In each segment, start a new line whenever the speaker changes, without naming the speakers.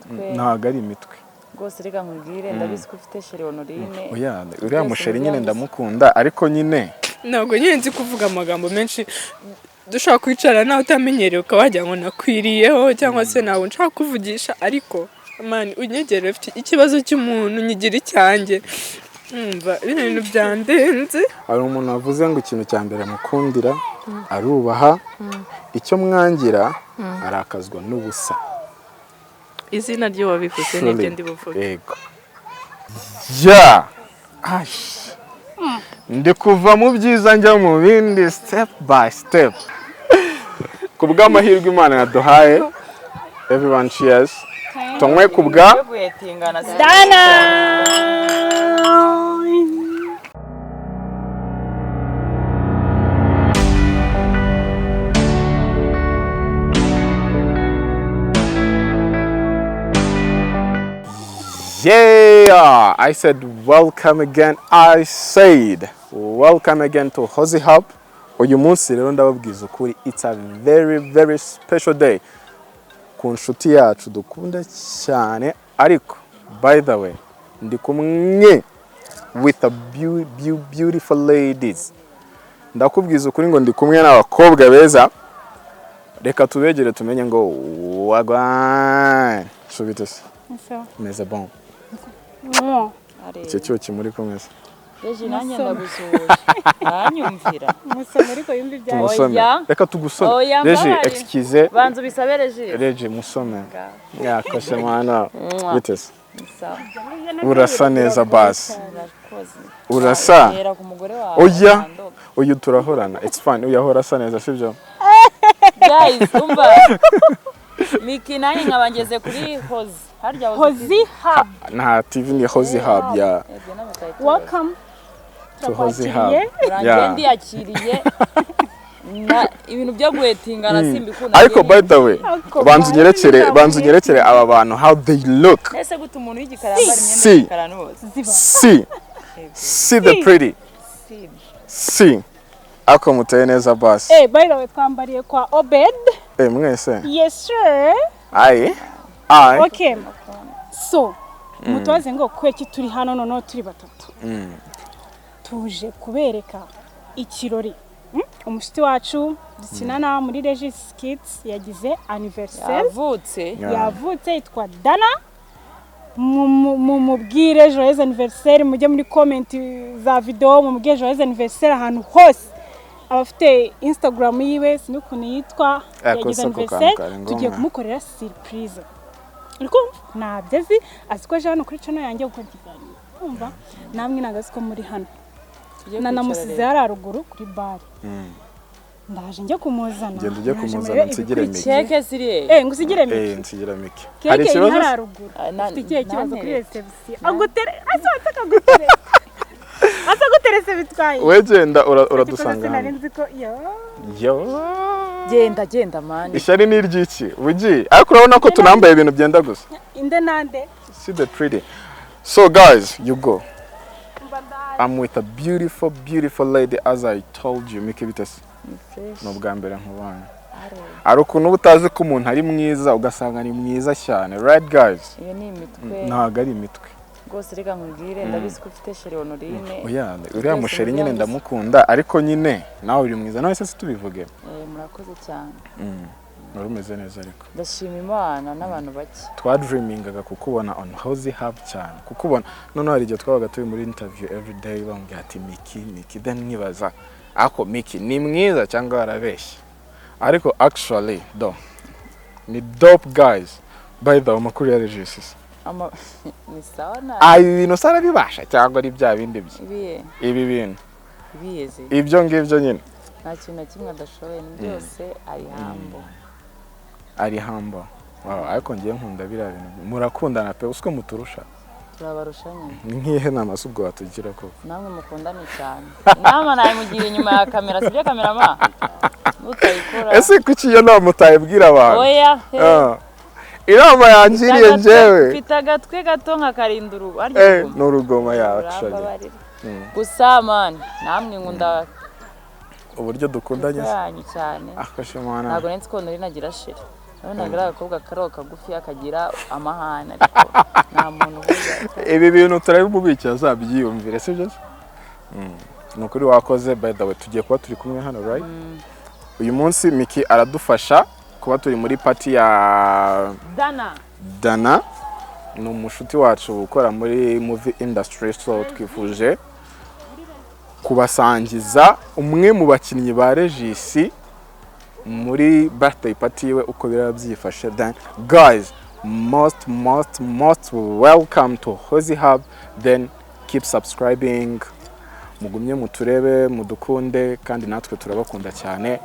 imitwe
ntago ari imitwe
rwose reka nkubwire ndabizi ko ufite sheri Honorine
oya uriya musheri nyine ndamukunda ariko nyine
ntabwo nyine nzi kuvuga amagambo menshi dushaka kwicara nawe utamenyereye ukabajya ngo nakwiriyeho cyangwa se nawe nshaka kuvugisha ariko mani unyegere ufite ikibazo cy'umuntu nyigira icyanjye umva ibintu byandenze
hari umuntu wavuze ngo ikintu cya mbere mukundira arubaha icyo mwangira arakazwa n'ubusa
izina ryo wabivuze n'ibyo ndi buvuge
yego ya ndi kuva mu byiza njya mu bindi step by step ku bw'amahirwe Imana yaduhaye everyone cheers tunywe ku bwa
Dana
Yeah, I said welcome again. I said welcome again to Hozzy Hub. Uyu munsi rero ndababwiza ukuri it's a very special day ku nshuti yacu dukunda cyane ariko by the way ndi kumwe with a beautiful ladies. Ndakubwiza ukuri ngo ndi kumwe n'abakobwa beza. Reka tubegere tumenye ngo wagwan. Shubitse. Meza bon. Icyo cyo kimuri komeza.
Reji nanjye ndagusuhuje. Nanyumvira.
musome ariko yumva ibyawe
Oya.
Reka tugusome. Reji excuse.
Banza ubisabere Reji.
Reji musome. Yakoshe mwana. Bitese.
Sawa.
Urasa neza basi.
Urakoze.
Urasa.
Era ku mugore wawe.
Oya. Uyu turahorana. It's fine. Uyahora asa neza sibyo?
Guys, umva. Micky naye nkabangeze kuri Hozzy. Harya
Hozzy Hub
Na TV ni Hozzy Hub ya.
welcome
To Hozzy Hub.
Urangendi yakiriye. Na ibintu byo guhetingana simbikunda.
Ariko by the way, banzu nyerekere aba bantu how they look.
Ese guta umuntu w'igikara yambara imyenda y'igikara n'ubusa.
See the pretty. See. Ako muteye neza basi.
by the way twambariye kwa Obed
Mwese.
yes sir
Aye.
okay so mutoze ngo kweki turi hano none turi batatu tuje kubereka ikirori umushiti wacu dukinana muri Regis Kids yagize anniversaire yavutse yitwa Dana mubwire joyeux anniversaire mujye muri comment za video mubwire joyeux anniversaire ahantu hose abafite Instagram yiwe sinukuntu yitwa yagize anniversaire tugiye kumukorera surprise ariko nabyezi aziko jano kuri channel yanjye gukora ikiganiro umva namwe nagazi ko muri hano nanamusize yararuguru kuri bar ndaje njye kumuzana
ngende ujye kumuzana nsigire Micky
keke siriye
ngusigire Micky
nsigire Micky
hari ikibazo yararuguru ufite kibazo kuri reception agutere asataka gutere asa guterese bitwaye
wegenda uradusanga
narinzi ko
yo
genda man
ishari niryiki bugi ariko urabona ko tunambaye ibintu byenda gusa
inde nande
see the pretty so guys you go I'm with a beautiful lady as I told you Micky bitese no bwa mbere nkubana ari ukuntu ubutazi ko umuntu ari mwiza ugasanga ari mwiza cyane right guys
iyo ni imitwe
ntago ari imitwe
rwose reka nkubwire ndabizi ko ufite sheri Honorine
oya uriya musheri nyine ndamukunda ariko nyine nawe uri mwiza nawe se tubivuge
murakoze cyane
urumeze neza ariko
ndashima Imana n'abantu bake
twadreamingaga kukubona on Hozzy Hub cyane kukubona none hari igihe twabaga turi muri interview every day bambwira ati Micky then nkibaza ako Micky ni mwiza cyangwa warabeshye ariko actually ni dope guys by the makuru ya Regis
ni sawa na
ibintu sara bibasha cyangwa ari bya bindi bye ibi bintu
biyeze
ibyo ngibyo nyine
nta kintu na kimwe adashoboye byose
ari humble ariko ngiye nkunda biriya bintu murakundana pe usiko muturusha
turabarushanye
nkihe nama subwo watugira ko
namwe mukundane cyane nama naye mugiye inyuma ya kamera sibyo kamerama mutayikora
ese kuki iyo nama mutayibwira abantu
oya
inama yangiriye njyewe
mfite agatwe gato nka karinduru
n'urugoma yacu
gusa man namwe nkunda
uburyo dukundanye
cyane
akashimana
ntabwo nzi ko Honorine agira sheri nabonaga agakobwa karo kagufi akagira amahane ariko nta muntu uvuga
ibi bintu turabimubikira azabyiyumvire sibyo nukuri wakoze by the way tugiye kuba turi kumwe hano right uyu munsi Micky aradufasha kuba turi muri party ya Dana ni umushuti wacu ukora muri movie industry so twifuje kubasangiza umwe mu bakinnyi ba Regisi muri birthday party iwe uko birabyifashe then guys most welcome to Hozzy Hub then keep subscribing mugumye muturebe mudukunde kandi natwe turabakunda cyane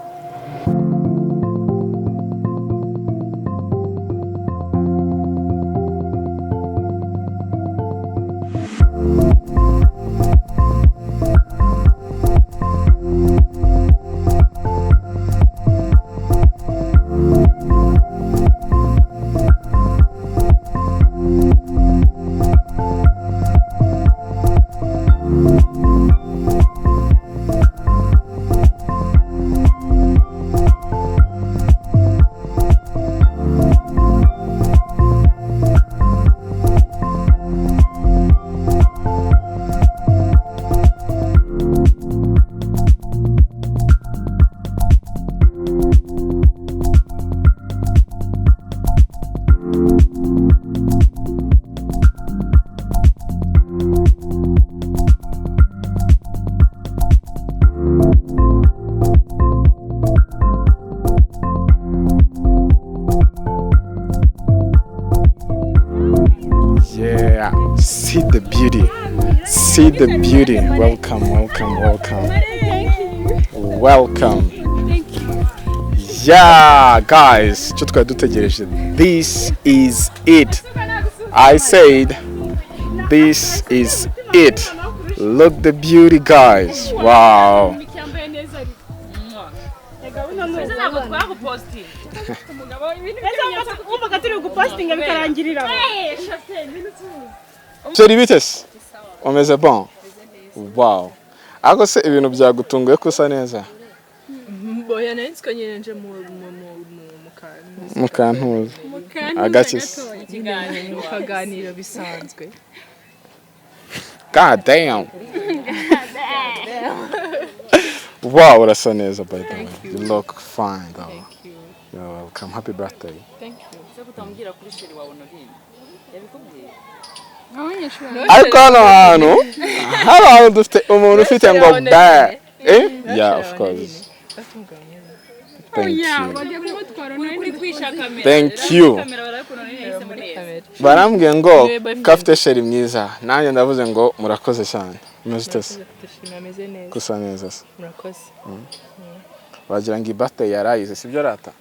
See the beauty. Welcome. Yeah, guys, icyo twari dutegereje. This is it. I said, this is it. Look the beauty, guys. Wow. Chérie Vitesse. Umeze bon. Wow. Ako se ibintu byagutunguye kusa neza.
Boya nensiko nyenje
mu kantuza. Agakisi.
Mukaganira bisanzwe.
God damn. Wow, urasa neza by the way. You look fine though.
Thank you.
You're welcome. Happy birthday.
Thank you.
Kutambwira kuri sheri wawe Nohini. Yabikubwiye.
Ariko hano hantu dufite umuntu ufite ngo ba yeah of course thank you barambwiye ngo kafite sheri mwiza nanjye ndavuze ngo murakoze cyane umeze kusa neza
murakoze
wagira ngo birthday yarayize sibyo rata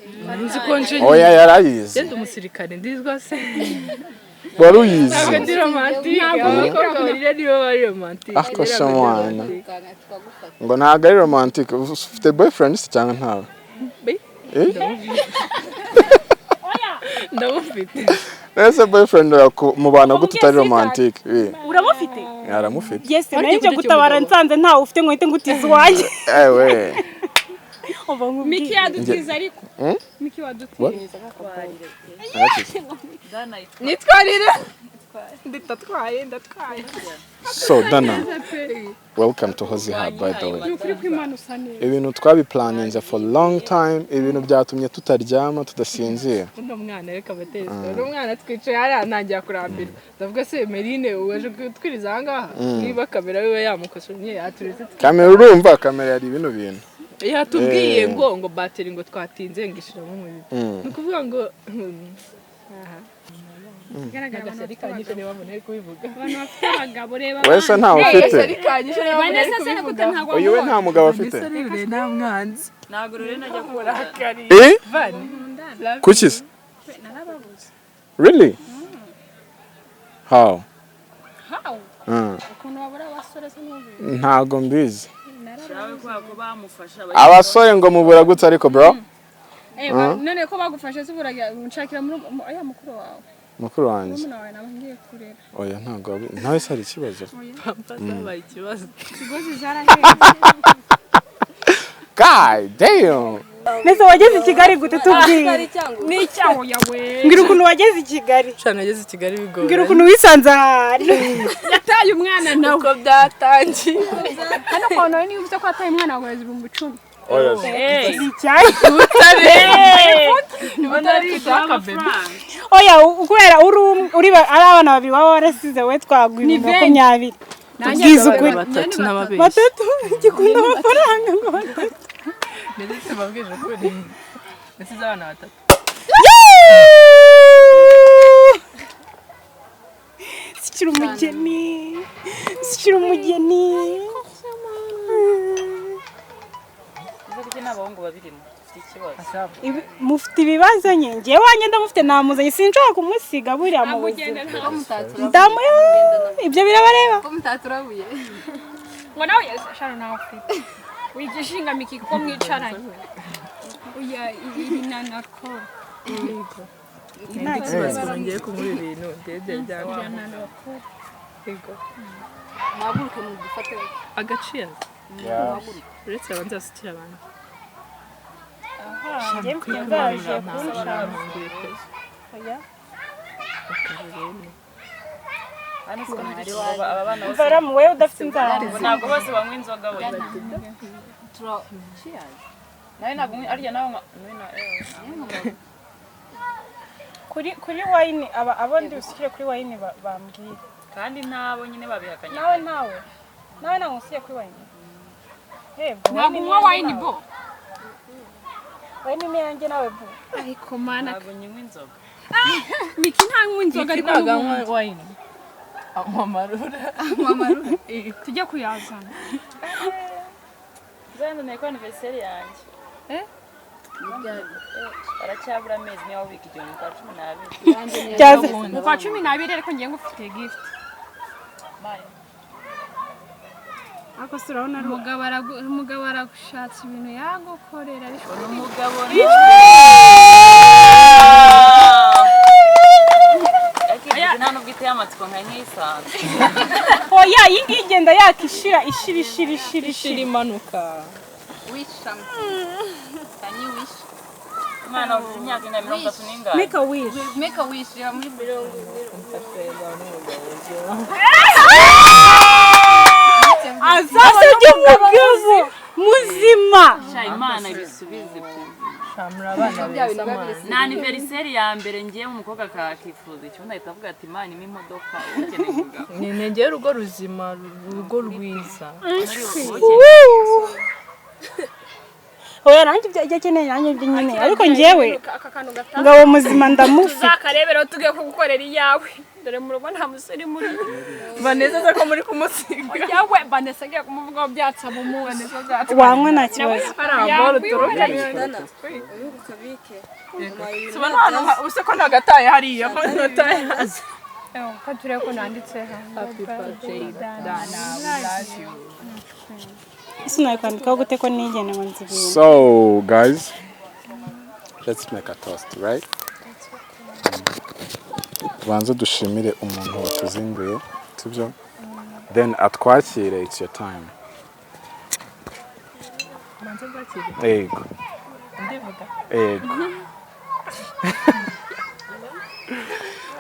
nzi ko nje
oya yarayize
ndi umusirikare ndizwa se
waruyize
ndi romantique abakobwa barire nibo bari romantique
akosha mwana ngo ntago ari romantique ufite boyfriend cyangwa ntawe
ndamufite
ese boyfriend mu bana gute utari romantique
uramufite
yaramufite
yes nanjye gutabara nsanze ntawe ufite ngo uhite ngutiza wanjye
ewe
Micky yadutiza ariko Micky wadutiza
nitwarire ndatwaye
so Dana welcome to Hozzy Hub by the way
ukuri kwimanusa neza
ibintu twabiplaninze for long time ibintu byatumye tutaryama tudasinzira
uno mwana reka bateze uno mwana twicaye ari ntangiye kurambira ndavuga se Merine uwaje twiriza hangaha niba kamera wiwe yamukosonye yaturetse
kamera urumva kamera yari ibintu bintu
yatubwiye ngo bateri ngo twatinze ngishiramo mu nukuvuga ngo aha garagara arikanyishe niba muneye kubivuga
abantu bafite abagabo reba
wese ntawe ufite
arikanyishe niba muneye kubivuga
oyiwe nta mugabo afite
nta mwanzi
ntabwo rero najya kubura
vani
kuki se really how
ukuntu babura abasore se
ntago mbizi
shawe ko bamufasha
abasore ngo mubura gutse ariko bro
none ko bagufashe zibura unshakira muri aya mukuru wawe
mukuru wanjye
umuntu wawe nawe ngiye kurera
oya ntago ntawe sari ikibazo
babaye ikibazo
kigozi zarahenze
God damn
Nese wageze i Kigali gute tubwiye?
Ni icyaho yawe.
Ngira ukuntu wageze i Kigali.
Cyane ageze i Kigali bigoye.
Ngira ukuntu wisanze ahari.
Yataye umwana nawe. Uko byatangiye. Hano kono ni ubuze ko yataye umwana wawe 10,000.
Icyayi. Oya kubera uri ari abana babiri baba warasize we twagwira 20. Tubwiza ukuri. Batatu gikunda amafaranga ngo batatu.
Ndetse babwije ukuri. Ndetse abana batatu.
Sikira umugeni. Sikira umugeni.
N'abahungu babirimo ikibazo
mufite ibibazo nye ngiye wanye ndamufite namuzanye sinshaka kumusiga buriya mu buzima ndamu ibyo birabareba
ko mutaturabuye ngo nawe yashara nawe ufite wigishinga Micky ko mwicaranye uya ibinanako nta kibazo ngiye kumuri ibintu ndede byananako yego mabuke mu gufata agaciro uretse abanza asukira abantu
njye mfite ndaje kushaka oya Vara mu wewe udafite inzara
ntabwo bose banywa inzoga we nawe ntabwo arya nawe
kuri wine abondi usukire kuri wine bambwira
kandi nabo nyine babihakanye
nawe ntabwo usukiye kuri wine
ntabwo unywa wine bo
wine ni yanjye nawe bo
ariko mana
ntabwo nywa inzoga
Micky ntanywa inzoga ariko
anywa wine
amamarura tujya kuyazana
zandaniye ko anniversaire yanjye aracyabura amezi niyo wabika igihumbi kwa 12
mu kwa 12 ariko ngiye ngufitiye gift ako surabona umugabo aragushatse ibintu yagukorera ariko
umugabo nta nubwo iteye amatsiko nka nk'isanzwe
oya iyi ngiyi igenda yakishira
imanuka
wisha can you wish
umwana ufite imyaka 30
make a wish ya muri mirongo
azasabye umugabo muzima
Imana ibisubize
shamura abana
na anniversaire ya mbere ngiye umukobwa akakifuza icyo ndahita avuga ati Imana imi imodoka ukeneye umugabo
nengeye urugo ruzima urugo rwiza
oya nanjye ibyo akeneye nanjye ibyo nyine ariko njyewe ngabo muzima ndamufite
zakarebera tugiye kugukorera iyawe dore mu rugo nta musore muri baneza ko muri kumusiga yawe baneza ngiye kumuvuga byatsa mu munsi
wanywa nta kibazo
aramboro turukana ukabike subana hano use ko ntagataye hariya ko ntataye hasi ko tureye ko nanditse happy birthday Dana love you
sinakwandikaho gute ko nigenewe nzibintu
So guys, let's make a toast, right? Tubanze dushimire umuntu watuzinduye, sibyo? Then atwakire, it's your time.
manze bwakire
Ego.
ndivuga
Ego.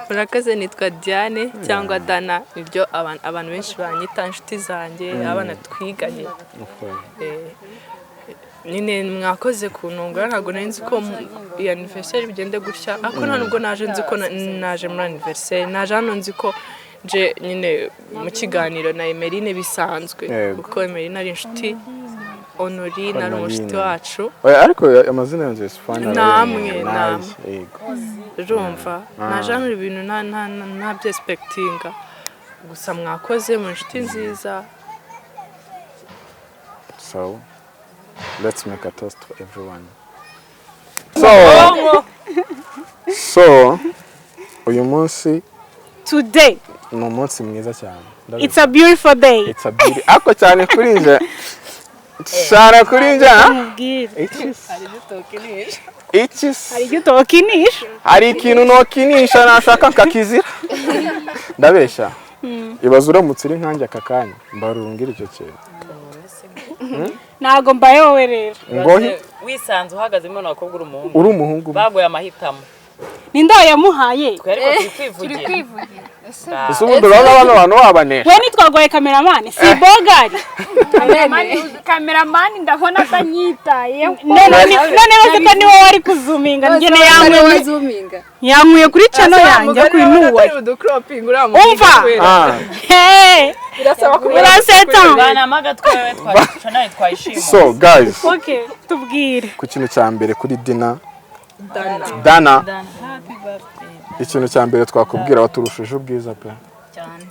Murakoze nitwa Diane cyangwa Dana ibyo abantu benshi banyita inshuti zanjye abana twiganye nyine mwakoze kunungura ntago nzi ko iyi anniversaire bigende gutya ako nta nubwo naje nzi ko naje muri anniversaire naje hano nzi ko je nyine mu kiganiro na Emeline bisanzwe kuko Emeline ari inshuti Honorine ari umushuti wacu
ariko amazina yanjye sifana
namwe urumva naje hano ibintu nta byespectinga gusa mwakoze mu inshuti nziza
So let's make a toast for everyone. So uyu munsi
today
ni umunsi mwiza cyane.
It's a beautiful day.
It's a beauty. Ako cyane kuri nje. Shara kuri nje.
Hari utokinisha.
Hari ikintu nokinisha nashaka nkakizira. Ndabesha. Ibaza uramutse uri nkanjye akakanya mbarungira icyo kintu.
Nago mbaye wowe rero.
Ngohi
wisanze uhagazemo n'abakobwa urumuhungu
uri umuhungu
bagoye amahitamo
ninde yamuhaye
twereko turi kwivugira
ese ubundi baba bano bantu wabanesha
we nitwagoye kameramani si bogari kameramani ndabona atanyitaye none bose ko niwe wari kuzuminga ngene yankuye kuri channel yanjye kuri nuwe umva biraseta
bana magatwe twashana twayishima
so guys
okay tubwire
ku kintu cya mbere kuri Dana ikintu cya mbere twakubwira waturushije ubwiza pe
cyane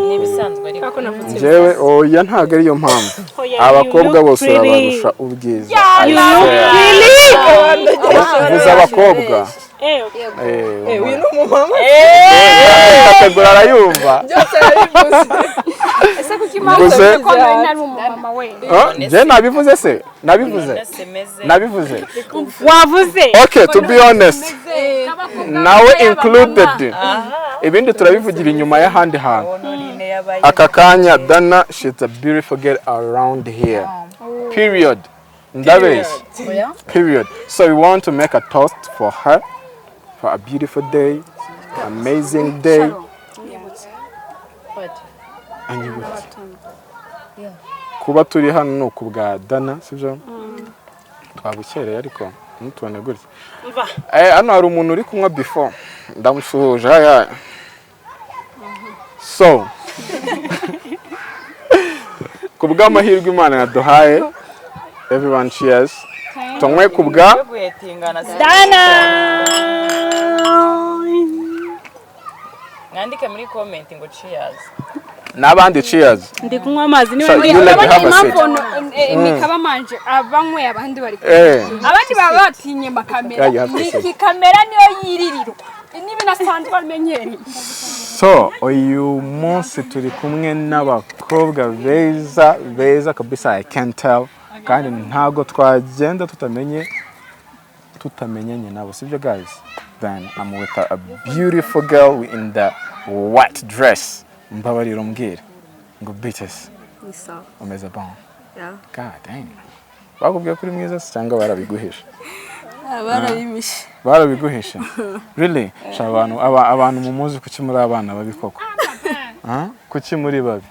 nibisanzwe ariko
njyewe oya ntago ariyo mpamvu abakobwa bose babarusha ubwiza vuza abakobwa
uyu ni umumama
kategora arayumva
ese kuki mpamvu ko nari umumama we
je nabivuze
wavuze
okay to be honest nawe included ibindi turabivugira inyuma y'ahandi hantu aka kanya Dana she's a beautiful girl around here period ndabeshya period so we want to make a toast for her for a beautiful day amazing day kuba turi hano no kubwa Dana sibyo twabukereye ariko ntutubone gutya hano hari umuntu uri kunywa before ndamusuhuje so kubwa amahirwe Imana yaduhaye everyone cheers tunywe kubwa
Dana
mwandike muri comment ngo cheers
n'abandi cheers
ndi kunywa amazi niwe mikaba manje abanywe abandi bari abandi baba batinye makamera iki kamera niyo yiririrwa nibi nasanzwe bamenyereye
so uyu munsi turi kumwe n'abakobwa beza kabisa I can tell kandi ntago twagenda tutamenyanye nabo sibyo guys then I'm with a beautiful girl in the white dress mbabariro mbwira ngo bitches umeze bon god damn bakubwiye kuri mwiza cyangwa barabiguhisha barabiguhisha really abantu mumuzi kuki muri abana babi koko kuki muri babi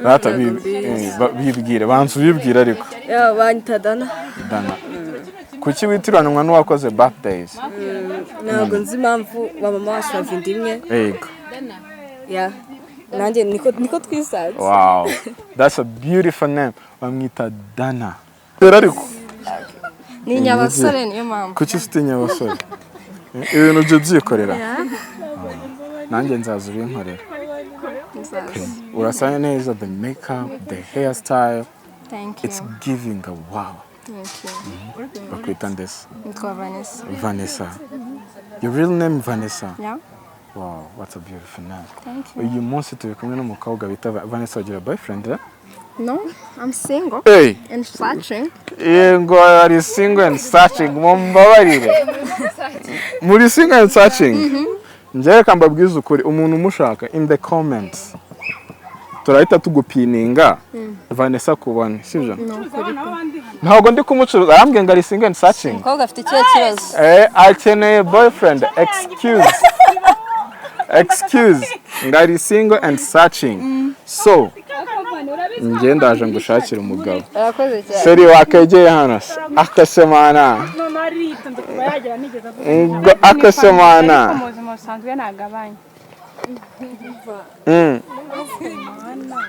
rata bibwire bantu bibwira ariko
banyita Dana
kuki witiranwa n'uwakoze birthdays
ntabwo nzi impamvu mama wacu bavindi imwe
yego
nanjye niko twisanze
wow that's a beautiful name bamwita Dana ariko
ni nyabasore niyo mpamvu
kuki ufite nyabasore ibintu byo byikorera nanjye nzaza ubinkorera urasa neza the makeup the hairstyle
thank you
it's giving a wow
thank you
bakwita ndese
nitwa
Vanessa your real name Vanessa
yeah
wow what a beautiful name
thank you
uyu munsi turi kumwe n'umukobwa bita Vanessa ugira boyfriend
no I'm single
hey
and searching
ngo ari single and searching mumbabarire muri single and searching njye kambabwiza ukuri umuntu umushaka in the comments turahita tugupininga Vanessa kubone sivyo ntabwo ndi kumucuruza arambye ngo ari single and searching
umukobwa afite ikihe kibazo
akeneye boyfriend excuse ngari single and searching so njye ndaje ngushakira umugabo
arakoze cyane
seri wakegeye hano akasemana akasemana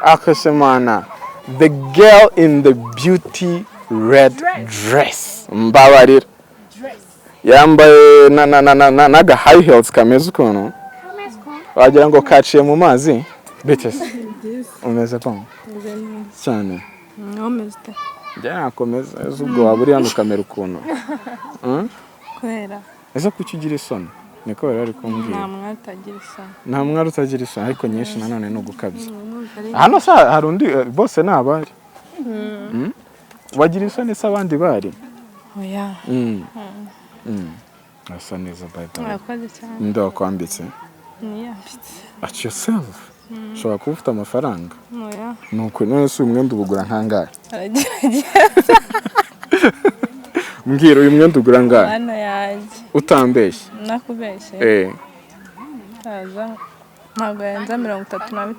akasemana the girl in the beauty red dress mbabarira yambaye naga high heels kameze ukuntu wagira ngo kaciye mu mazi bitches umeze bon cyane njye nakomeza ubwo waba uri hano kamera ukuntu
kwera
ese kuki ugira isoni niko bari kumbwira nta mwari utagira isoni ariko nyinshi nanone ni ugukabya hano hari undi bose ni abari wagira isoni se abandi bari
oya
asa neza by the way
murakoze cyane
ninde wakwambitse
niyambitse
at yourself ushobora kuba ufite amafaranga
oya
nuko none si umwenda ubugura nkangahe
aragerageza
mbwira uyu mwenda ugura ngahe
Hano yanjye
utambeshye
nakubeshye ntabwo yarenza 35.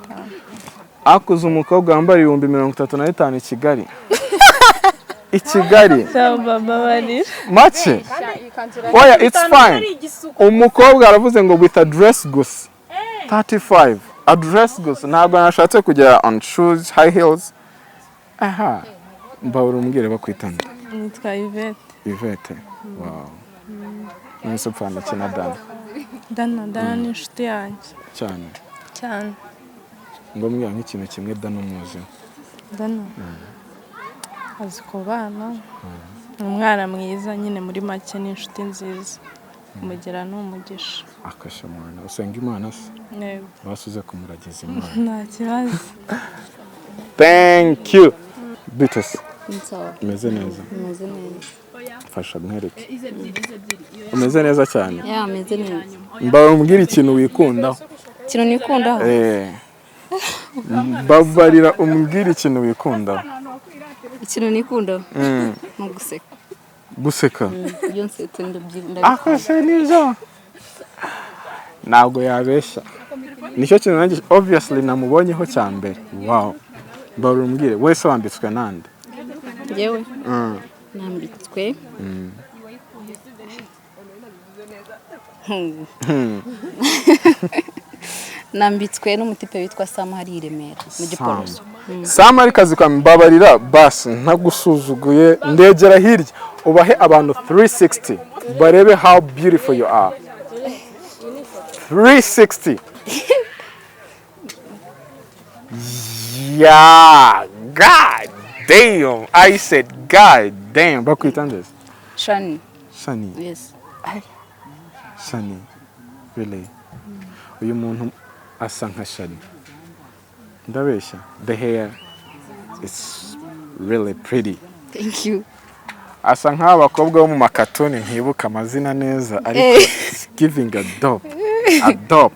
akuze umukobwa wambaye 35,000 i Kigali i Kigali make oya it's fine umukobwa aravuze ngo with a dress gusa 35 a dress gusa ntabwo nashatse kugera on shoes high heels aha mbawura umbwire bakwitana
nitwa
Yvette wow nise upfana kina
Dana ni inshuti yanjye cyane
ngo mbwira nk'ikintu kimwe Dana umuzi
Dana azi kubana umwana mwiza nyine muri make ni inshuti nziza umugira n'umugisha
akashamana usenga Imana se
yego
basuze kumurageza Imana
nta kibazo
thank you Bites
Nsawa.
umeze neza fasha mwereke
ize ebyiri
umeze neza cyane
Ameze neza.
mbabwira ikintu wikundaho
Kino nikundaho.
Babarira umbwira ikintu wikundaho
Kino nikundaho. Mu
guseka
Iyo nsetse ndabyinda.
akose nizo ntabwo yabeshya nicyo kintu nanjye obviously namubonyeho cya mbere wow mbabwira umbwire wese wambitswe nande
Yewe. Nambitswe. Nambitswe n'umutipe witwa Sam hari i Remera mu Giporoso.
Sam ari kazi kwa mbabarira basi ntagusuzuguye ndegera hirya ubahe abantu 360 barebe how beautiful you are 360 yeah god damn I said god damn bakwitandeze
Shani.
Shani
Yes.
Shani really uyu muntu asa nka Shani ndabeshya the hair is really pretty
Thank you.
asa nk'abakobwa bo mu makatoni ntibuka amazina neza ariko giving a dope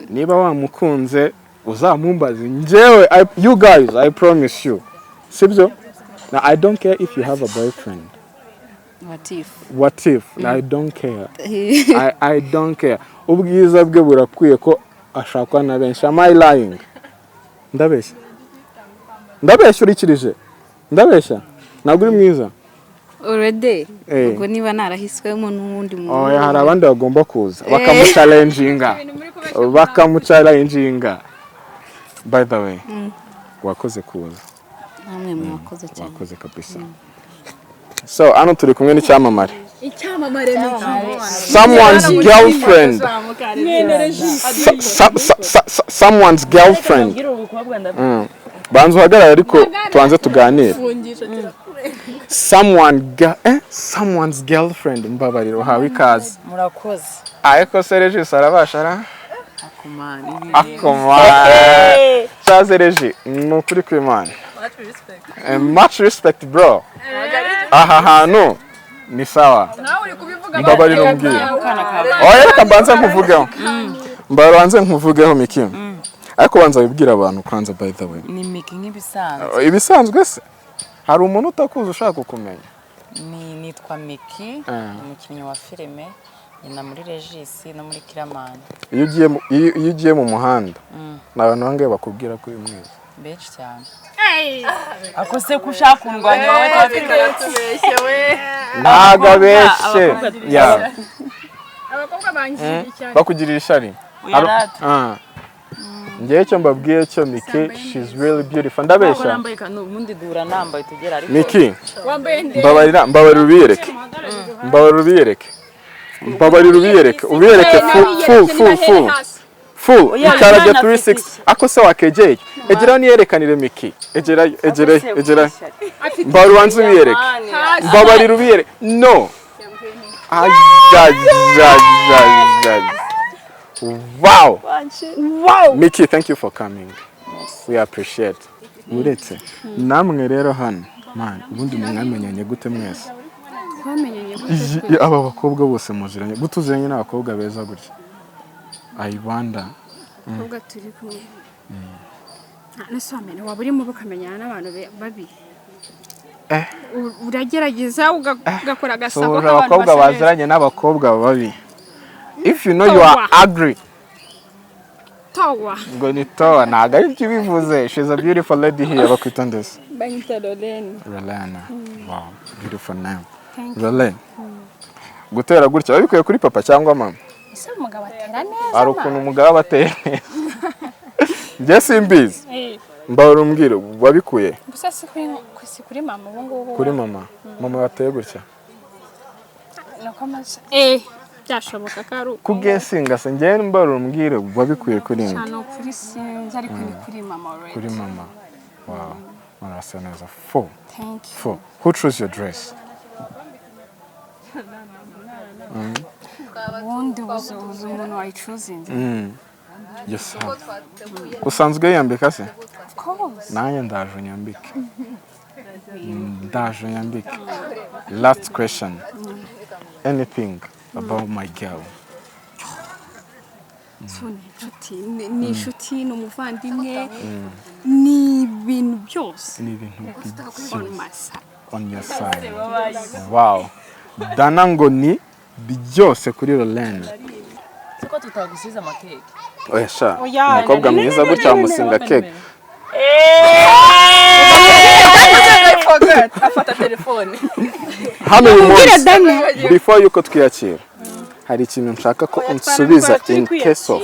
niba wamukunze uzamumbaze njyewe you guys I promise you sibyo now I don't care if you have a boyfriend what if I don't care I don't care ubwiza bwe burakwiye ko ashakwa na benshi am I lying ndabeshya urikirije ndabeshya ntabwo uri mwiza
already ubwo niba narahiswemo n'undi muntu
oya hari abandi bagomba kuza bakamuchallenginga by the way wakoze kuza
namwe mwakoze cyane
wakoze kabisa so ano turi kumwe n'icyamamare someone's girlfriend someone's girlfriend banza uhagarare ariko tubanze tuganire someone's girlfriend mbabarira uhawe ikaze
murakoze
ariko se Regis arabasha
akumana
cyaze Regis ni ukuri kw'Imana much respect bro aha hantu ni sawa mbabarira umbwire oya reka mbanze nkuvugeho Micky ariko banza wibwira abantu kwanza by the way
ni Micky nk'ibisanzwe
ibisanzwe se hari umuntu utakuza ushaka kumenya
nitwa Micky umukinnyi wa filime nyina muri Regis no muri Kiramani
iyo ugiye mu muhanda n'abantu bangaye bakubwira ko uri mwiza
benshi cyane akose kushaka kundwanya wowe
tubeshye we
ntago abeshye
abakobwa banjye cyane
bakugirira ishari ngiye cyo mbabwiye cyo Micky she's really beautiful ndabeshya
nambaye kanu mundi dura nambaye tugera ariko
Micky mbabarira ubiyereke full ikaraga 360 ako se wakegeye egera niyerekanire Micky egera mbabarira wanze ubiyereke mbabarira ubiyereke no wow Micky thank you for coming we appreciate uretse namwe rero hano man ubundi mwamenyanye gute mwese aba bakobwa bose muziranye gutuziranye n'abakobwa beza gutya ayibanda
abakobwa turi kumwe nta nasomene waba urimo bakamenyana n'abantu babi uragerageza ugakora agasako
so
k'abantu
abakobwa
bashoboye.
baziranye n'abakobwa babi. If you know you are ugly,
Towa.
ngo ni towa ntago ari byo bivuze. She's a beautiful lady here. Bakwita ndetse
banyita Lorene.
Rolana. Wow, beautiful name. Rolene. Gutera gutya wabikuye kuri papa cyangwa mama?
ese umugabo atera neza
Hari ukuntu umugabo aba ateye neza. Njye simbizi. Mbahora umbwire wabikuye
gusa si kuri mama ubu ngubu
kuri mama. Mama wateye gutya.
nuko amaze byashoboka ko ari
Kugesinga se njye mbahora umbwire wabikuye kuri nde?
cyane kuri sinzi ariko ni kuri mama already.
Kuri mama. Wow. Marasa neza. 4.
Thank you.
4. Who chose your dress?
ubundi ubuze umuntu wayicuzinze.
Yes. Usanzwe yambika se?
Of course.
Nanjye ndaje nyambike. Ndaje nyambike. Last question. Anything about my girl?
So ni inshuti ni umuvandimwe ni ibintu byose.
Ni ibintu
On my side.
on your side. Wow. Dana ngo ni byose kuri Rolene.
Siko tutagusiza amakeke.
Oya sha.
Oya,
Umukobwa mwiza gutya musinga cake.
afata telefone.
Hano uyu munsi before yuko twiyakira. Hari ikintu nshaka ko unsubiza in case of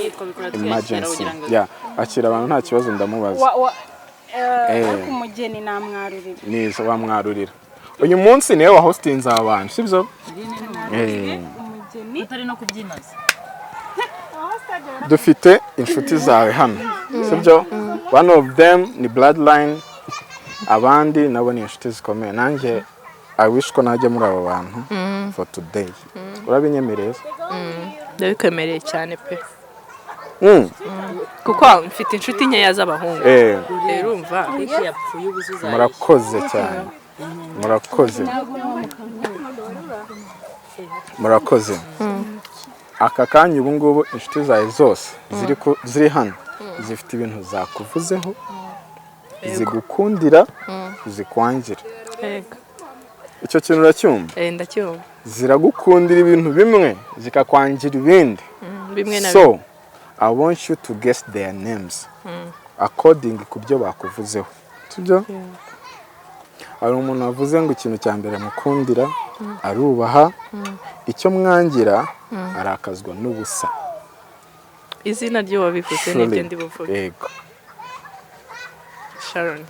emergency. Yeah, akira abantu nta kibazo ndamubaza.
ariko umugeni namwarurira.
Neza wamwarurira. Uyu munsi niwe wa hostinze abantu, sibyo?
Umugeni
Utari no kubyinaza.
Dufite inshuti zawe hano, sibyo? One of them ni bloodline, abandi nabo ni inshuti zikomeye. Nanjye I wish ko najya muri abo bantu for today. Urabinyemereye?
Ndabikwemereye cyane pe. Kuko mfite inshuti nkeya z'abahungu. Rero umva
Iki yapfuye ubuzuza.
Murakoze cyane. Murakoze. Murakoze. Aka kanya ubu ngubu inshuti zawe zose ziri hano zifite ibintu zakuvuzeho, zigukundira, zikwangira.
Yego.
Icyo kintu uracyumva?
Ndacyumva.
Ziragukundira ibintu bimwe zikakwangira ibindi.
Bimwe na
So I want you to guess their names according ku byo bakuvuzeho. Sibyo? Hari umuntu wavuze ngo ikintu cya mbere mukundira arubaha, icyo mwangira arakazwa n'ubusa.
izina ryo wabivuze n'ibyo ndi buvuge.
Yego.
Sharon.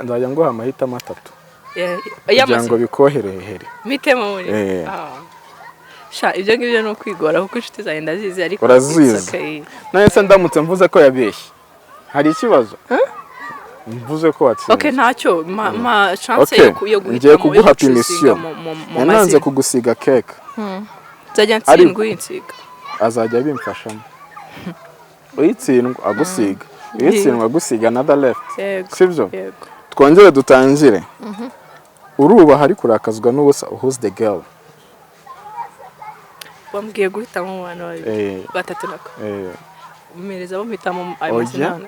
Nzajya nguha amahitamo 3. Kugira ngo bikoherehere.
Mitemo muri. Sha ibyo ngibyo no kwigora kuko inshuti zawe ndazizi ariko
urazizi. Nahise ndamutse mvuze ko yabeshye. Hari ikibazo? Mvuze ko watsinze.
Okay, ntacyo ma chance yo guhita.
Ngiye kuguha permission. Yananze kugusiga cake.
Nzajya ntsindwa insiga.
Azajya bimfashamo. Uyitsindwa agusiga. Uyitsindwa agusiga another left. Sibyo?
Yego.
Twongere dutangire. Urubaha ari kurakazwa n'ubusa. Who's the girl?
Wambwiye guhitamo mu bantu babiri. Batatu nako. Umereza bo mpitamo ayo mazina.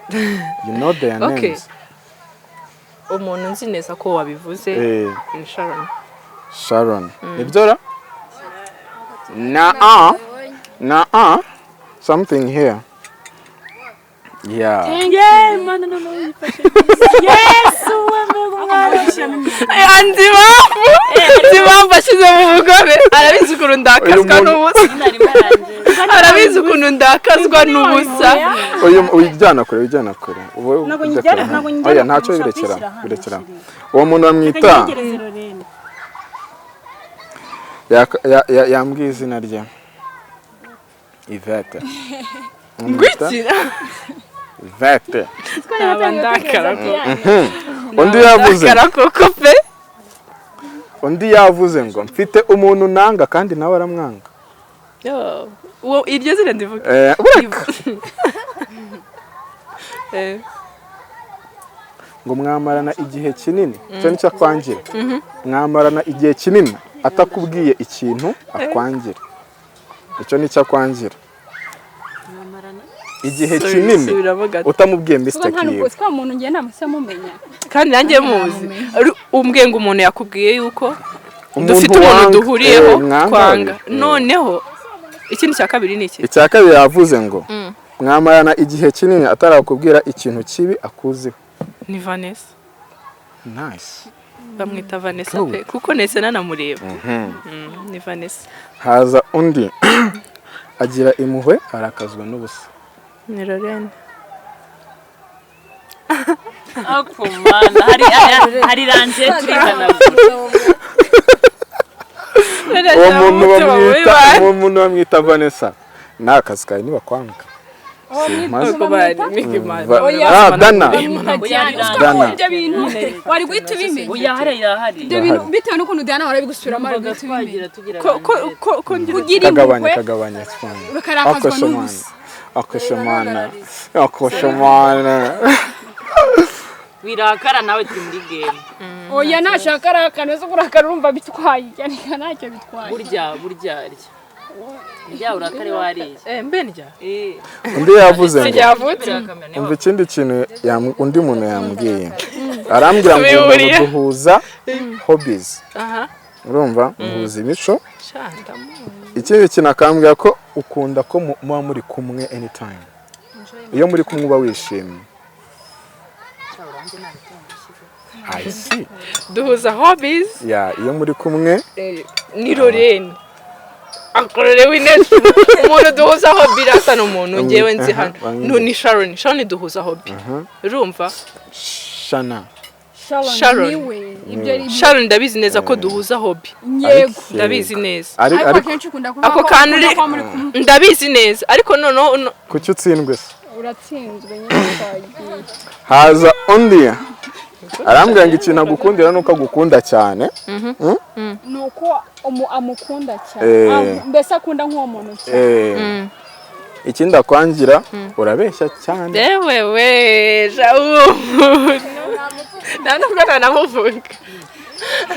You know their names.
Okay. Umuntu nzi neza ko wabivuze ni Sharon.
Sharon. Nibyo? Something here. Yeah.
Yeah, man, no. Yes,
Ndimamba shize mu bugome. Arabizi ukuntu ndakazwa n'ubusa. Arabizi ukuntu ndakazwa n'ubusa.
Ujyana kure. Oya ntacyo birekera. Uwo muntu bamwita yambwiye izina rye. Yvette.
Ngwiki.
Yvette.
Ndakara ko.
Undi yavuze.
Ndakara koko pe.
Undi yavuze ngo mfite umuntu nanga kandi nawe aramwanga.
Yo, uwo iryo zina ndivuga.
Ureka. Ngo mwamarana igihe kinini. Cyo nicyo akwangira. Mwamarana igihe kinini atakubwiye ikintu akwangira. Icyo nicyo akwangira. igihe kinini utamubwiye mistake
nta
yiwe
nubwo twa muntu ngiye namuse mumenya
kandi nanjye muzi umbwiye ngo umuntu yakubwiye yuko dufite umuntu duhuriyeho kwanga noneho ikindi cya kabiri ni iki
icya kabiri yavuze ngo mwamarana igihe kinini atarakubwira ikintu kibi akuziho
ni Vanessa
nice
bamwita Vanessa pe kuko nese nanamureba ni Vanessa
haza undi agira impuhwe arakazwa n'ubusa
ni Lorraine
akumana hari ranje turikana
uwo muntu bamwita Vanessa n'akazi kawe nibakwanga Dana
wari guhita ubimenya
oya hari
ibyo bintu bitewe n'ukuntu Diana wari gusubiramo wari guhita ubimenya
kagabanya
bakarakazwa n'ubusa
akoshamana
wirakara nawe turi muri game
oya nashaka arakana zo kurakara urumva bitwaye cyane ntacyo bitwaye
burya urakare wariye
mbe ndya
undi yavuze ngo umva ikindi kintu undi muntu yambwiye arambwira ngo duhuza hobbies urumva muhuza imico ikindi kintu akambwira ko ukunda ko muba muri kumwe anytime iyo muri kumwe uba wishimye I see
duhuza hobbies
iyo muri kumwe
ni Lorraine akorewe inesi umuntu duhuza hobby rasa n'umuntu ngewe nzi hano ni Sharon duhuza hobby urumva Sharon ndabizi neza ko duhuza hobby
yego
ndabizi neza
ariko kenshi ukunda kuvuga
ako kantu ndabizi neza ariko noneho
kuki utsindwe se
uratsinzwe nyine
haza undi arambwira ngo ikintu agukundira nuko agukunda cyane
nuko amukunda cyane mbese akunda nk'uwo muntu cyane
ikindi akwangira urabeshya cyane
yewe jawu ntabwo nanamuvuga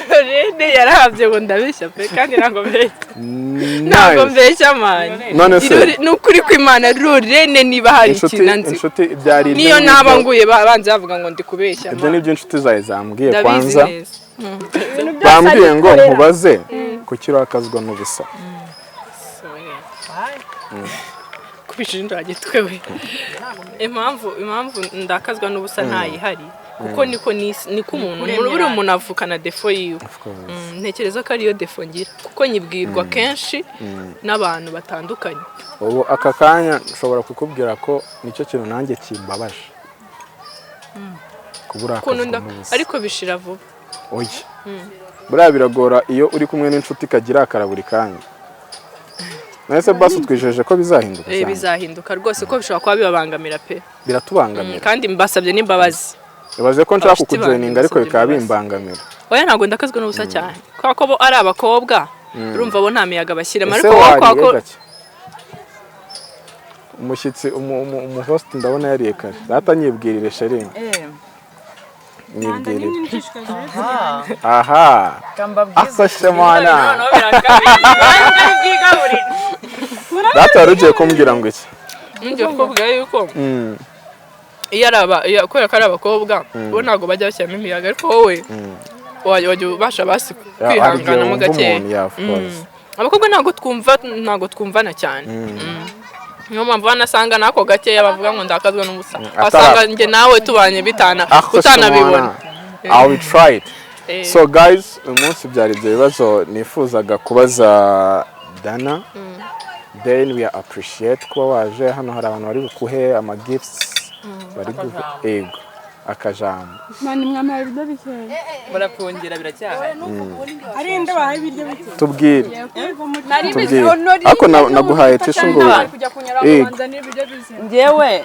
Lorraine yarahabye ngo ndabeshya pe kandi ntabwo mbeshya mani
none se
ni ukuri kw'Imana Lorraine niba hari ikintu nzi niyo naba nguye banze bavuga ngo ndi kubeshya
ibyo ni byo inshuti zawe zambwiye kwanza bambwiye ngo nkubaze kuki urakazwa n'ubusa
kubishinja gitwewe impamvu ndakazwa n'ubusa ntayihari kuko niko umuntu buri umuntu avukana defo yiwe ntekereza ko ariyo defo ngira kuko nyibwirwa kenshi n'abantu batandukanye
ubu aka kanya ushobora kukubwira ko nicyo kintu nanjye kimbabaje kubura akazi
ariko bishira vuba
oya buriya biragora iyo uri kumwe n'inshuti kagira akara buri kanya nese basi twijeje ko bizahinduka cyane
bizahinduka rwose ko bishobora kuba bibabangamira pe
biratubangamira
kandi mbasabye n'imbabazi
ibaze ko nshaka kukujoininga ariko bikaba bimbangamira
oya ntabwo ndakazwa n'ubusa cyane kubera ko bo ari abakobwa urumva bo nta miyaga bashyiramo ariko wowe
umushyitsi umuhost ndabona yariye kare ratanyibwirire Sherine nibwirire aha afashe mwana data rugiye kumbwira ngo iki
ngiye kubwira yuko iyo kubera ko ari abakobwa bo ntabwo bajya bashyiramo imiyaga ariko wowe wajya ubasha basi kwihangana mu gakeya abakobwa ntabwo twumvana cyane niyo mpamvu banasanga nako gakeya bavuga ngo ndakazwa n'ubusa basanga njye nawe tubanye utanabibona
I will try it. So guys uyu munsi byari ibyo bibazo nifuzaga kubaza Dana then we appreciate kuba waje hano hari abantu bari bukuhe ama gifts bari guha ego akajambo
mani mwamara ibiryo bikeya
barapongera biracyahari
ari inde bahaye ibiryo bikeya
tubwire ako naguhaye tishu ngo
ngewe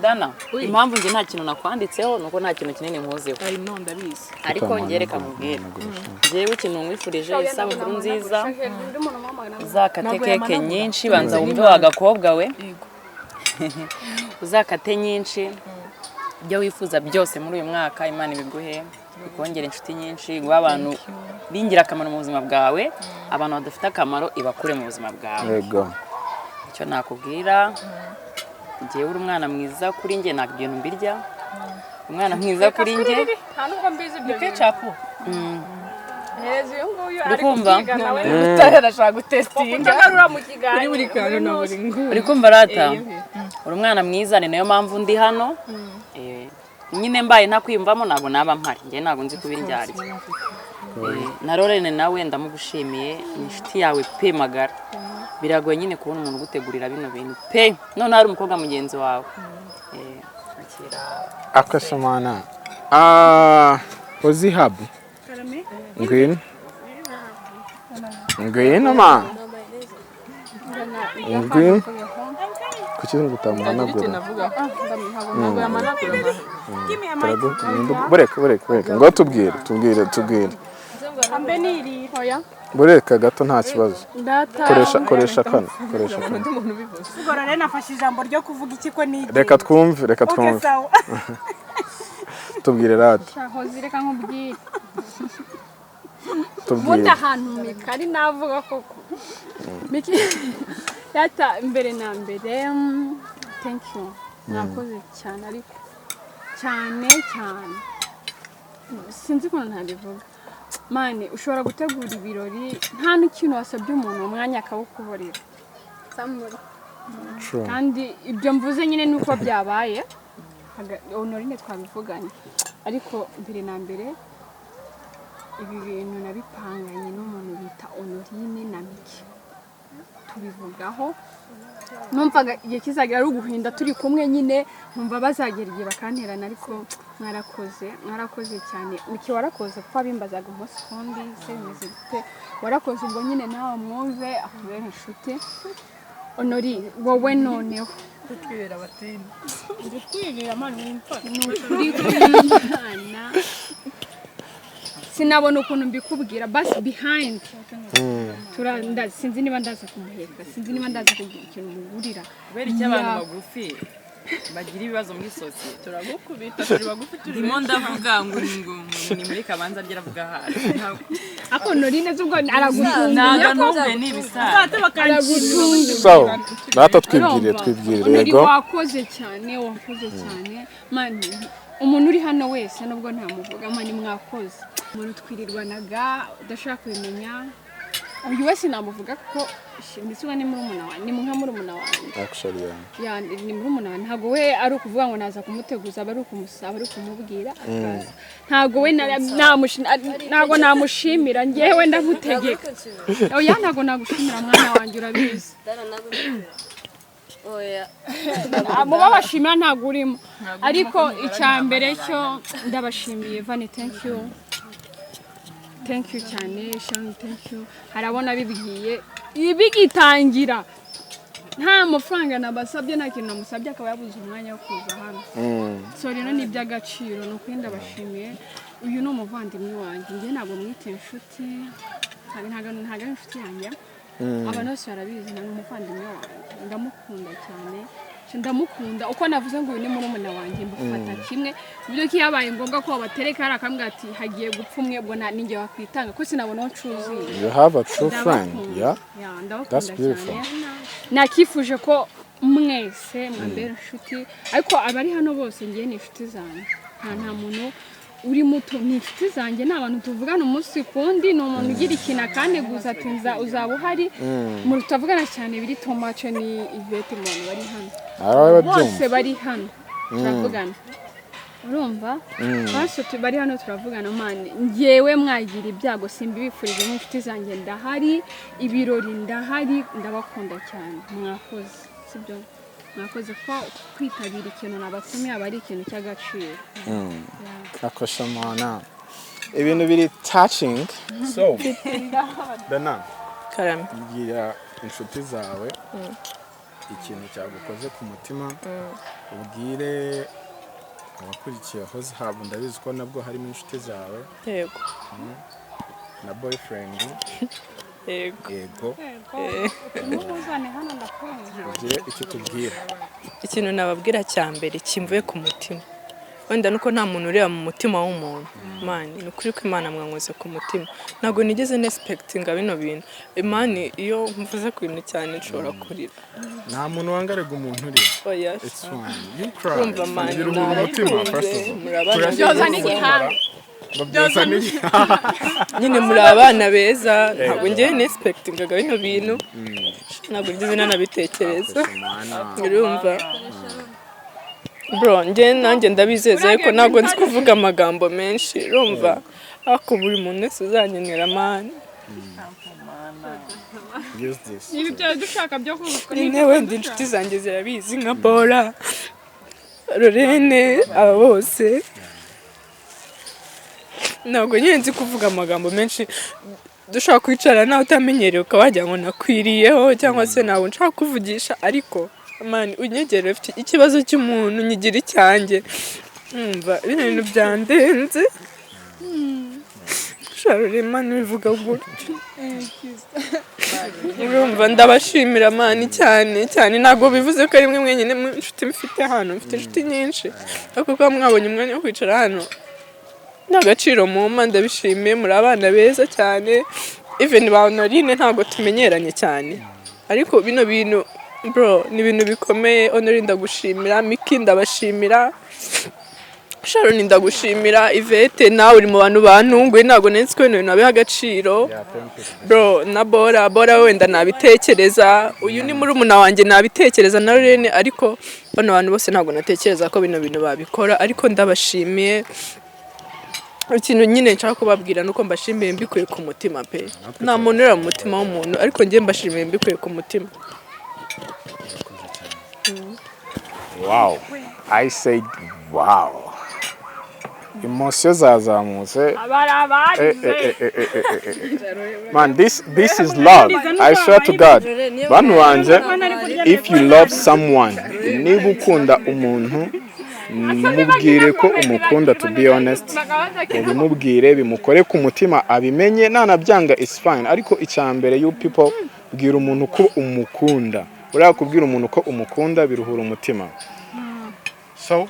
Dana impamvu nge nta kintu nakwanditseho nuko nta kintu kinini muziho ariko ngereka mubwire ngewe ikintu mwifurije isabukuru nziza uzakate keke nyinshi banza wumve wagakobwa we uzakate nyinshi ibyo wifuza byose muri uyu mwaka Imana ibiguhe ikongera inshuti nyinshi ngo abantu bingira akamaro mu buzima bwawe abantu badafite akamaro ibakure mu buzima bwawe
yego
icyo nakubwira ngewe uri umwana mwiza kuri njye ntabwo ibintu mbirya umwana mwiza kuri njye
nta nubwo mbizi ibyo
kecapu
heza uyu nguyu
uri
ari
kumva
kukiga nawe
utari arashaka gutestinga
ugarura mu kiganiro
kuri buri kantu na buri nguni
uri kumva rata uri umwana mwiza ni nayo mpamvu ndi hano nyine mbaye ntakwiyumvamo ntabwo naba mpari njye ntabwo nzi kuba indyarya na Lorene nawe ndamugushimiye ni inshuti yawe pe magara biragoye nyine kubona umuntu ugutegurira bino bintu pe none hari umukobwa mugenzi wawe
akashamana Hozzy Hub ngwino ma ngwino kuki ngutamuhanagura bureka ngo tubwire
ambe niri hoya
bureka gato nta kibazo koresha kano
ubwo rero nafashe ijambo ryo kuvuga iki ko nigi
reka twumve tubwire rata
Hozzy reka nkubwire
tubwire
ubundi ahantu mikari navuga koko Micky yata mbere na mbere thank you nakoze cyane ariko cyane sinzi ukuntu ntabivuga mani ushobora gutegura ibirori nta n'ikintu wasabye umuntu umwanya akawukuborera kandi ibyo mvuze nyine nuko byabaye honorine twabivuganye ariko mbere na mbere ibi bintu nabipanganye n'umuntu bita Honorine na Micky tubivugaho numvaga igihe kizagira ari uguhinda turi kumwe nyine numva bazagera igihe bakanterana ariko mwarakoze cyane Micky warakoze kuko abimbazaga umunsi kundi se bimeze gute warakoze ubwo nyine nawe mwumve akubera inshuti Honorine wowe noneho
twibera abatini
twibera mani wumva n'ukuri kw'Imana sinabona ukuntu mbikubwira basi behind sinzi niba ndaza kumuheka sinzi niba ndaza kugira ikintu mugurira
kubera icyo abantu bagufi bagira ibibazo muri sosiyete
turagukubita turi bagufi
turimo ndavuga ngo ni muri kabanza ryaravuga hasi
ako Honorine zubwo aragutunga
ntabwo n'ibisaza
sawa rata twibwire
yego wakoze cyane mani umuntu uri hano wese nubwo ntamuvuga mani mwakoze umuntu twirirwanaga udashaka kubimenya uyu wese namuvuga ko ndisuba ni murumuna wanjye ni nka murumuna wanjye
actually
ni murumuna wanjye ntago we ari ukuvuga ngo naza kumuteguza bari ukumusaba ari kumubwira akaza ntago we ntago namushimira ngewe ndagutegeka oya ntago nagushimira mwana wanjye urabizi oya abo babashimira ntago urimo ariko icyambere cyo ndabashimiye Vani thank you cyane Shani thank you harabona bibwiye ibigitangira nta mafaranga nabasabye nta kintu namusabye akaba yabuze umwanya wo kuza hano so rero ni iby'agaciro no kwenda bashimiye uyu ni umuvandimwe wanjye njye ntabwo mwite inshuti ntabwo inshuti yanjye abantu bose barabizi ni umuvandimwe wanjye ndamukunda cyane ndamukunda uko navuze ngo uyu ni murumuna wanjye mbufata kimwe ibyo kiyabaye ngombwa ko batereka hari akambwa ati hagiye gupfa umwe ubwo ninjye wakwitanga ko sinabona ncuzi
you have a true friend that's beautiful
nakifuje ko mwese mwambera inshuti ariko abari hano bose ngiye ni inshuti zanjye nta muntu uri muto ni inshuti zanjye ni abantu tuvugana umunsi kundi ni umuntu ugira ikintu kandi gusa ati uzaba uhari mu tutavugana cyane biri Tomace ni Ivete mu bantu bari hano bose bari hano turavugana urumva bose bari hano turavugana mani ngewe mwagira ibyago simbibifurije n'inshuti zanjye ndahari ibirori ndahari ndabakunda cyane mwakoze sibyo mwakoze ko kwitabira ikintu nabatumiye aba ari ikintu cy'agaciro
akoshamana ibintu biri touching so Dana
karame
gira inshuti zawe ikintu cyagukoze ku mutima ubwire abakurikiye Hozzy Hub ndabizi ko nabwo harimo inshuti zawe
yego
na boyfriend yego
umuzane hano ndakonje
ugire icyo tubwira
ikintu nababwira cya mbere kimvuye ku mutima wenda nuko nta muntu ureba mu mutima w'umuntu mani ni ukuri ko Imana mwankoze ku mutima ntabwo nigeze nespectinga bino bintu Imana iyo mvuze ku bintu cyane nshobora kurira
nta muntu wangarega umuntu uri
oya
it's fine you cry
urumva mani
ugira umuntu umutima first of all
murabana
byoza n'igihanga
byoza n'igihanga
nyine muri abana beza ntabwo ngiye nespectingaga bino bintu ntabwo ngize nanabitekereza urumva bro nanjye ndabizeza ariko ntabwo nzi kuvuga amagambo menshi urumva ako buri muntu wese uzanyenera mani
ibi byo dushaka byo kuvuga
nyine wenda inshuti zanjye zirabizi nka Bora Lorene aba bose ntabwo nyine nzi kuvuga amagambo menshi dushaka kwicara nawe utamenyereye ukaba wagira ngo nakwiriyeho cyangwa se ntabwo nshaka kuvugisha ariko mani unyegere ufite ikibazo cy'umuntu nyigira icyanjye umva bino bintu byandenze Sharure mani bivuga gutyo urumva ndabashimira mani cyane cyane ntabwo bivuze ko ari mwe mwenyine inshuti mfite hano mfite inshuti nyinshi ariko kuba mwabonye umwanya wo kwicara hano n'agaciro muma ndabishimiye muri abana beza cyane even ba Honorine ntabwo tumenyeranye cyane ariko bino bintu bro ni ibintu bikomeye Honorine ndagushimira Micky ndabashimira Sharon ndagushimira Ivete nawe uri mu bantu bantunguye ntabwo nenze ko ibintu nabiha agaciro bro na Bora wenda nabitekereza uyu ni murumuna wanjye nabitekereza na Lorene ariko bano bantu bose ntabwo natekereza ko bino bintu babikora ariko ndabashimiye ikintu nyine nshaka kubabwira nuko mbashimiye mbikuye ku mutima pe nta muntu uri mu mutima w'umuntu ariko ngiye mbashimiye mbikuye ku mutima
wow I said wow emotion zazamutse man this is love I swear to God bantu banje if you love someone niba ukunda umuntu mubwire ko umukunda to be honest mubwire bimukore ku mutima abimenye nanabyanga is fine ariko icyambere you people bwira umuntu ko umukunda uriya kubwira umuntu ko umukunda biruhura umutima so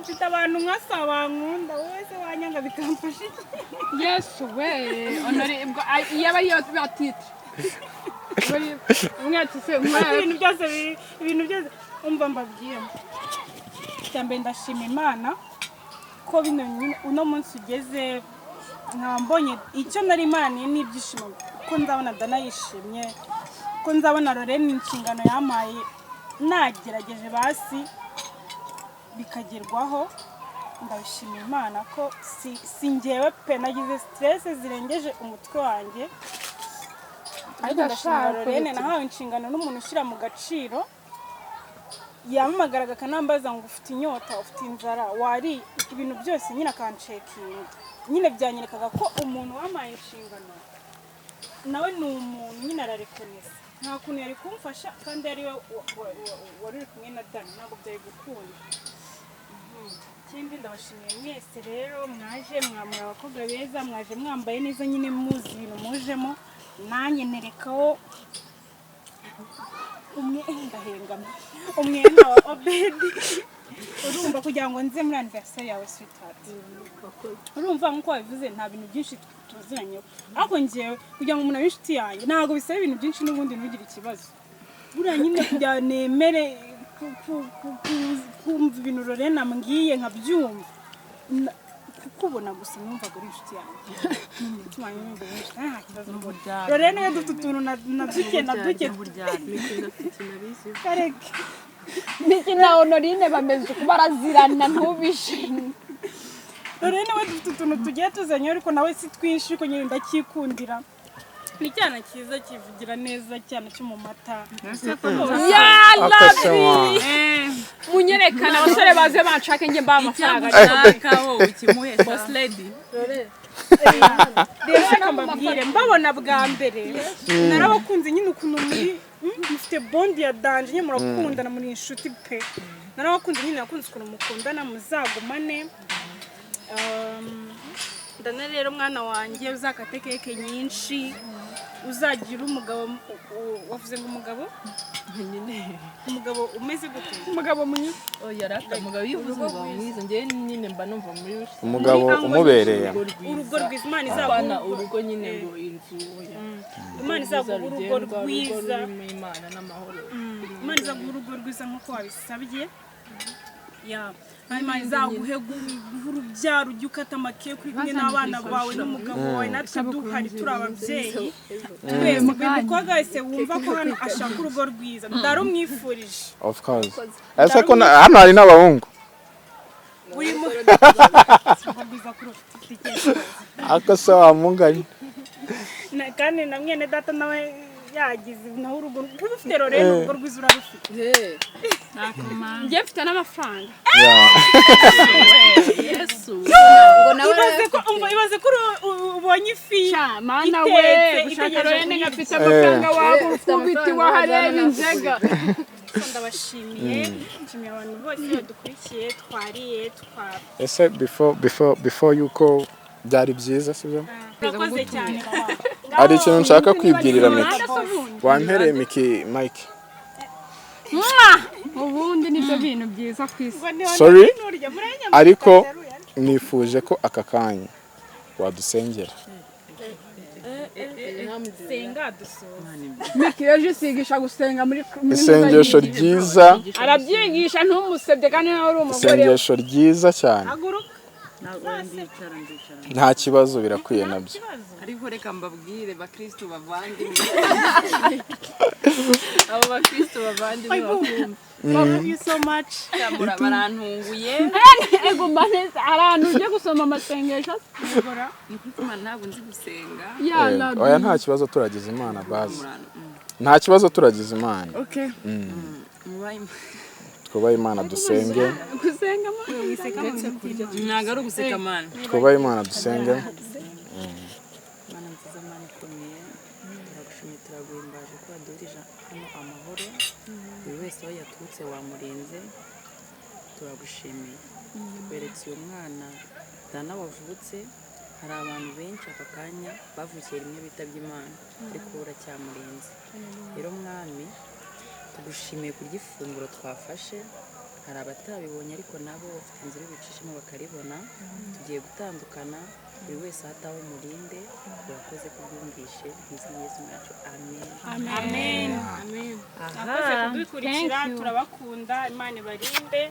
mfite abantu nkasaba nkunda wese wanyanga bikamfasha
yesu we Honore yaba yose batitse umwete se
ibintu byose umva mbabwiye cyambe ndashima Imana ko bino uno munsi ugeze nkambonye icyo nari Imana n'ibyishimo ko nzabona Dana yishimye ko nzabona Lorene inshingano yamaye nagerageje basi bikagerwaho ndabishimira Imana ko si njyewe pe nagize stress zirengeje umutwe wanjye ariko ndashimira Lorene nahawe inshingano n'umuntu ushyira mu gaciro yamamagaraga akanambaza ngo ufite inyota ufite inzara wari ibintu byose nyine akancekinga nyine byanyerekaga ko umuntu wamaye inshingano nawe ni umuntu nyine ararekonesa nta kuntu yari kumfasha kandi ari we wari uri kumwe na Dana ntabwo byari gukunda ikindi ndabashimiye mwese rero mwaje mwamura abakobwa beza mwaje mwambaye neza nyine muzi ibintu mujemo nanjye nerekaho umwenda wa Obedi urumva kugira ngo nze muri anniversary yawe sweetheart urumva nkuko wabivuze nta bintu byinshi tuziranyeho ariko ngewe kugira ngo umuntu abe inshuti yanjye ntabwo bisaba ibintu byinshi n'ubundi ntugire ikibazo buriya nyine kugira nemere kumva ibintu Lorene ambwiye nkabyumva kukubona gusa numvaga uri inshuti yanjye n'umutima wanjye numva uri inshuti nta kibazo Lorene iyo dufite utuntu na duke kareke
Micky na Honorine bameze uko barazirana ntubishime
Lorene we dufite utuntu tugiye tuzanye ariko nawe si twinshi ariko nyine ndakikundira ni cyana cyiza kivugira neza cyane cyo mu mata
ya labi munyerekana abasore baze banshake nge mba amafaranga
nakaho ukimuhe boss lady
rero mbabwire mbabona bwa mbere narabakunze nyine ukuntu muri mufite bond ya danje nyine murakundana muri inshuti pe narabakunze nyine nakunze ukuntu mukundana muzagumane Dana rero mwana wanjye uzakate keke nyinshi uzagira umugabo wavuze ngo umugabo umugabo umeze gute umugabo mwiza
oya rata umugabo yivuze ngo mwiza njye nyine mba numva muri
umugabo umubereye
urugo rwiza Imana izagura
urugo nyine ngo inzu
Imana izagura urugo rwiza
Imana n'amahoro
Imana izagura urugo rwiza nk'uko wabisabye ya Imana izaguhe urubyaro ujye ukata amakeke uri kumwe n'abana bawe n'umugabo wawe natwe duhari turi ababyeyi twese umukobwa wese wumva ko hano ashaka urugo rwiza ndarumwifurije
of course ese ko hano hari n'abahungu
urimo
akose wamunganye
kandi na mwene data nawe yagize naho urugo rufite rero urugo rwiza urarufite njye mfite n'amafaranga
Yesu
ibaze ko ubonye ifi
mana we gushaka rero ngafite amafaranga wagukubiti wahareba inzega
ndabashimiye nshimiye abantu bose badukurikiye twariye
ese before yuko byari byiza sibyo
urakoze cyane
hari ikintu nshaka kwibwirira Micky wampereye Micky Mike
ubundi nibyo bintu byiza ku isi
sorry ariko nifuje ko aka kanya wadusengera
senga dusoza
Micky ejo usigisha gusenga muri
isengesho ryiza
arabyigisha ntumusebye kandi nawe uri umugore
isengesho ryiza cyane
haguruka
nta kibazo birakwiye nabyo
ariko reka mbabwire bakristo bavandimwe
abo bakristo bavandimwe bakumva
thank you so much
barantunguye
ego maneza arantu uje gusoma amasengesho
Imana ntabwo nzi gusenga
yala
oya nta kibazo turagize Imana bazi nta kibazo turagize Imana
okay
twubahe Imana dusenge
gusenga
ntabwo ari uguseka mana
twubahe Imana dusenge
Mana nziza Mana ikomeye turagushimiye turaguhimbaje ko waduhurije hano amahoro buri wese aho yaturutse wamurinze turagushimiye tweretse uyu mwana dana wavutse hari abantu benshi aka kanya bavukiye rimwe bitabye Imana ariko uracyamurinze rero mwami tugushimiye kurya ifunguro twafashe hari abatabibonye ariko nabo bafite inzira y'ibicishimo bakaribona tugiye gutandukana buri wese ahataho umurinde urakoze kubyumvishe izina Yesu mwacu amen
amen amen akoze kudukurikira turabakunda Imana ibarinde